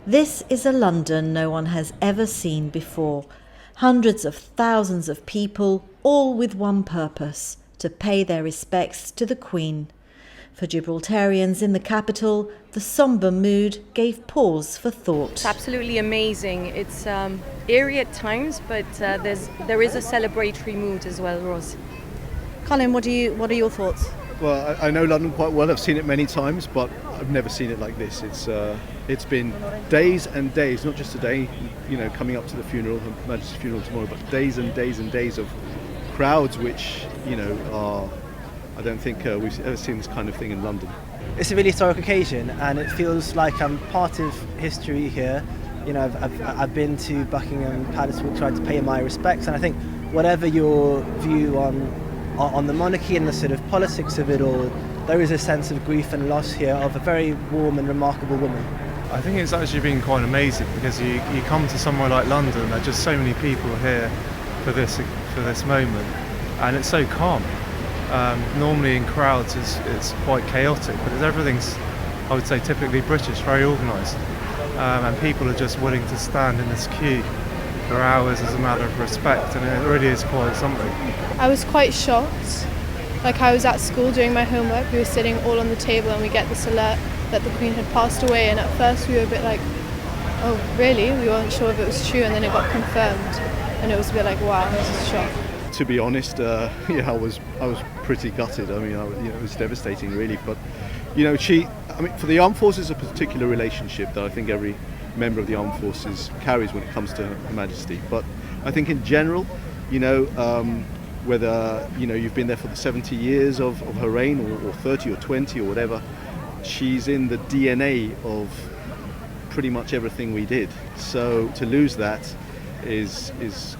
This is a London no one has ever seen before. Hundreds of thousands of people, all with one purpose, to pay their respects to the Queen. For Gibraltarians in the capital, the sombre mood gave pause for thought. It's absolutely amazing. It's eerie at times, but there is a celebratory mood as well, Ros. Colin, what are your thoughts? Well, I know London quite well. I've seen it many times, but I've never seen it like this. It's been days and days, not just a day, coming up to the funeral, Her Majesty's funeral tomorrow, but days and days and days of crowds, which are. I don't think we've ever seen this kind of thing in London. It's a really historic occasion, and it feels like I'm part of history here. I've been to Buckingham Palace, tried to pay my respects, and I think whatever your view on the monarchy and the sort of politics of it all, there is a sense of grief and loss here of a very warm and remarkable woman. I think it's actually been quite amazing because you come to somewhere like London, there are just so many people here for this moment, and it's so calm. Normally in crowds it's quite chaotic, but everything's, I would say, typically British, very organised, and people are just willing to stand in this queue for hours as a matter of respect, and it really is quite something. I was quite shocked. Like, I was at school doing my homework, we were sitting all on the table and we get this alert that the Queen had passed away, and at first we were a bit like, oh really? We weren't sure if it was true, and then it got confirmed and it was a bit like, wow, this is a shock. To be honest, I was pretty gutted. I mean, it was devastating, really. But for the armed forces, a particular relationship that I think every member of the armed forces carries when it comes to Her Majesty. But I think in general, whether you've been there for the 70 years of her reign, or 30 or 20 or whatever, she's in the DNA of pretty much everything we did. So to lose that is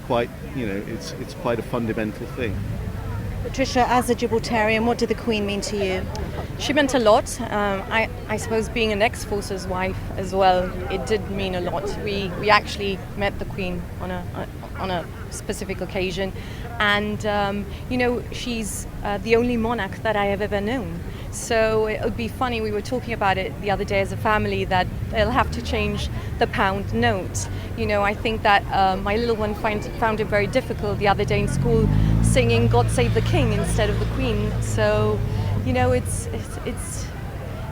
quite, it's quite a fundamental thing. Patricia, as a Gibraltarian, what did the Queen mean to you? She meant a lot. I suppose being an ex-forces wife as well, it did mean a lot. We actually met the Queen on a specific occasion, and she's the only monarch that I have ever known. So it would be funny, we were talking about it the other day as a family, that they'll have to change the pound note. I think that my little one found it very difficult the other day in school singing God Save the King instead of the Queen. So,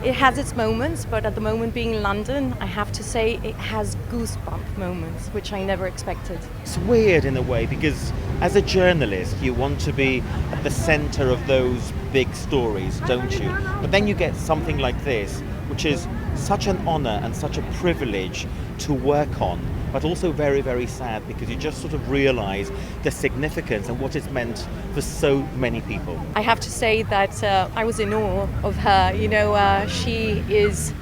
it has its moments, but at the moment being in London, I have to say it has goosebump moments, which I never expected. It's weird in a way because as a journalist, you want to be at the centre of those big stories, don't you? But then you get something like this, which is such an honour and such a privilege to work on, but also very, very sad because you just sort of realise the significance and what it's meant for so many people. I have to say that I was in awe of her. She is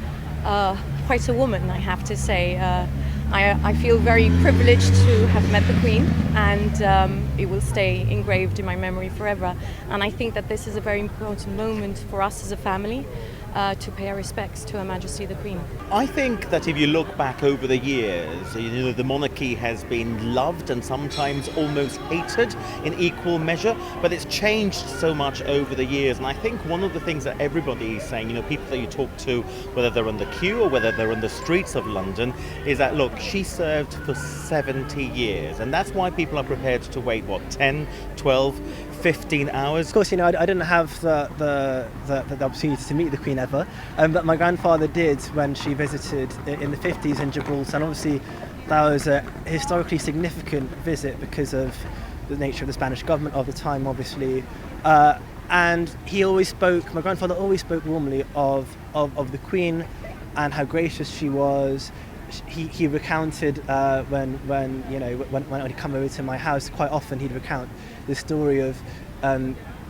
quite a woman, I have to say. I feel very privileged to have met the Queen, and it will stay engraved in my memory forever. And I think that this is a very important moment for us as a family, to pay our respects to Her Majesty the Queen. I think that if you look back over the years, the monarchy has been loved and sometimes almost hated in equal measure, but it's changed so much over the years. And I think one of the things that everybody is saying, people that you talk to, whether they're on the queue or whether they're on the streets of London, is that, look, she served for 70 years. And that's why people are prepared to wait, 10, 12, 15 hours. Of course, I didn't have the opportunity to meet the Queen ever, but my grandfather did when she visited in the 50s in Gibraltar, and obviously that was a historically significant visit because of the nature of the Spanish government of the time, obviously. And my grandfather always spoke warmly of the Queen and how gracious she was. He recounted when he'd come over to my house, quite often he'd recount the story of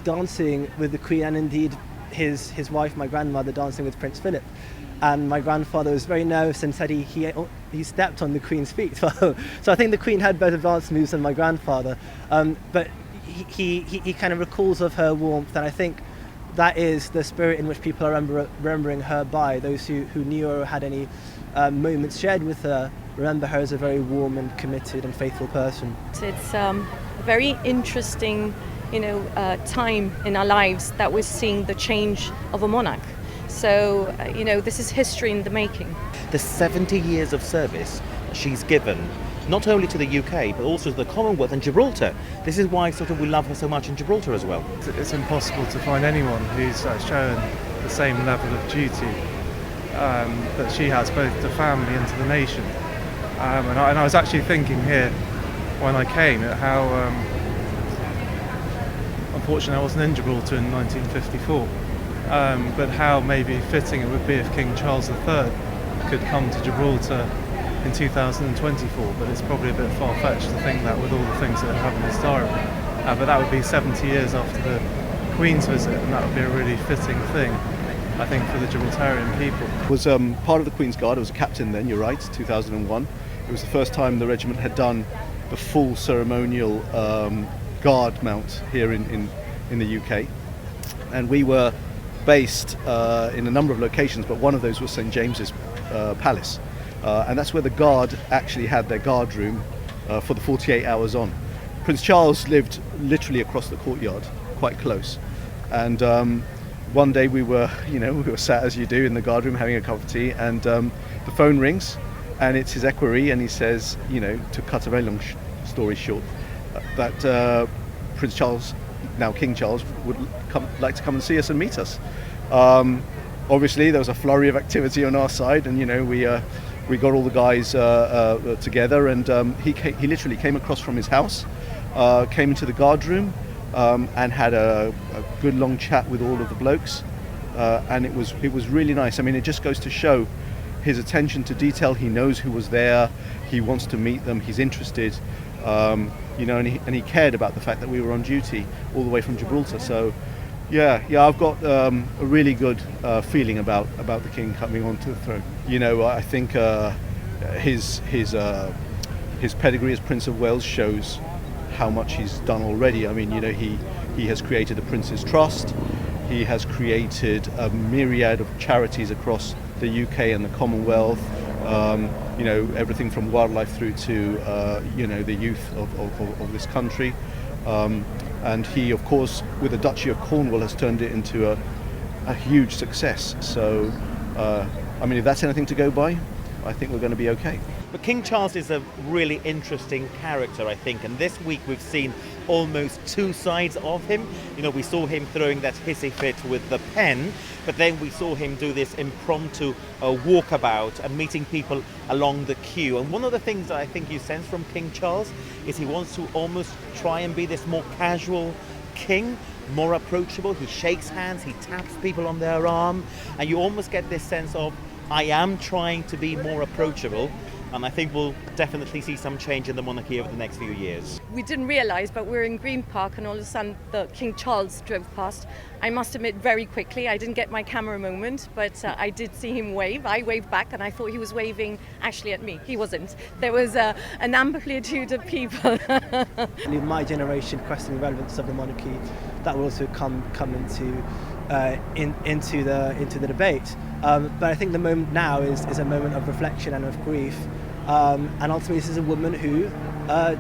dancing with the Queen, and indeed his wife, my grandmother, dancing with Prince Philip. And my grandfather was very nervous and said he stepped on the Queen's feet. So I think the Queen had better dance moves than my grandfather. But he kind of recalls of her warmth, and I think that is the spirit in which people are remembering her by. Those who knew her or had any moments shared with her remember her as a very warm and committed and faithful person. It's a very interesting time in our lives that we're seeing the change of a monarch. So, this is history in the making. The 70 years of service she's given, not only to the UK, but also to the Commonwealth and Gibraltar. This is why sort of we love her so much in Gibraltar as well. It's impossible to find anyone who's shown the same level of duty that she has, both to family and to the nation. And I was actually thinking here when I came at how unfortunately I wasn't in Gibraltar in 1954, but how maybe fitting it would be if King Charles III could come to Gibraltar in 2024, but it's probably a bit far-fetched to think that with all the things that have in his diary. But that would be 70 years after the Queen's visit, and that would be a really fitting thing, I think, for the Gibraltarian people. I was part of the Queen's Guard. I was a captain then, you're right, 2001. It was the first time the regiment had done the full ceremonial guard mount here in the UK. And we were based in a number of locations, but one of those was St James's Palace. And that's where the Guard actually had their guard room for the 48 hours on. Prince Charles lived literally across the courtyard, quite close. And one day we were sat as you do in the guard room having a cup of tea, and the phone rings, and it's his equerry, and he says, to cut a very long story short, that Prince Charles, now King Charles, would like to come and see us and meet us. Obviously, there was a flurry of activity on our side, and we got all the guys together, and he literally came across from his house, came into the guard room, and had a good long chat with all of the blokes, and it was really nice. I mean, it just goes to show his attention to detail. He knows who was there, he wants to meet them, he's interested, and he cared about the fact that we were on duty all the way from Gibraltar. So yeah, I've got a really good feeling about the King coming onto the throne. I think his pedigree as Prince of Wales shows how much he's done already. I mean, he has created the Prince's Trust. He has created a myriad of charities across the UK and the Commonwealth. Everything from wildlife through to the youth of this country. And he, of course, with the Duchy of Cornwall, has turned it into a huge success. So, if that's anything to go by, I think we're going to be okay. But King Charles is a really interesting character, I think, and this week we've seen almost two sides of him. We saw him throwing that hissy fit with the pen, but then we saw him do this impromptu walkabout and meeting people along the queue. And one of the things that I think you sense from King Charles is he wants to almost try and be this more casual king, more approachable. He shakes hands, he taps people on their arm, and you almost get this sense of, I am trying to be more approachable. And I think we'll definitely see some change in the monarchy over the next few years. We didn't realise, but we were in Green Park and all of a sudden the King Charles drove past. I must admit, very quickly, I didn't get my camera moment, but I did see him wave. I waved back and I thought he was waving actually at me. He wasn't. There was an amplitude of people. My generation questioning the relevance of the monarchy, that will also come into the debate. But I think the moment now is a moment of reflection and of grief. And ultimately, this is a woman who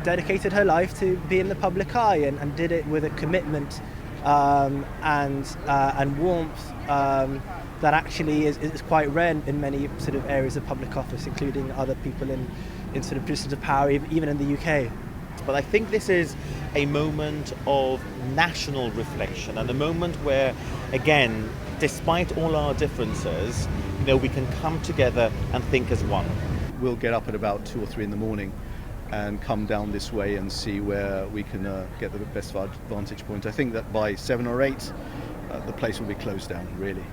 dedicated her life to be in the public eye and did it with a commitment and warmth that actually is quite rare in many sort of areas of public office, including other people in sort of positions of power, even in the UK. But I think this is a moment of national reflection and a moment where, again, despite all our differences, we can come together and think as one. We'll get up at about 2 or 3 in the morning and come down this way and see where we can get the best vantage point. I think that by 7 or 8, the place will be closed down, really,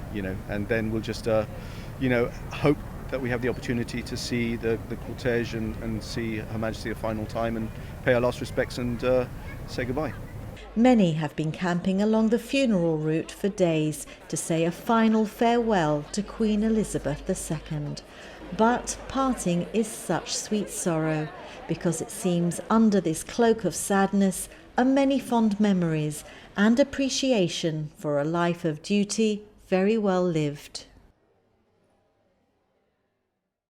and then we'll just, hope that we have the opportunity to see the cortege and see Her Majesty a final time and pay our last respects and say goodbye. Many have been camping along the funeral route for days to say a final farewell to Queen Elizabeth II. But parting is such sweet sorrow, because it seems under this cloak of sadness are many fond memories and appreciation for a life of duty very well lived.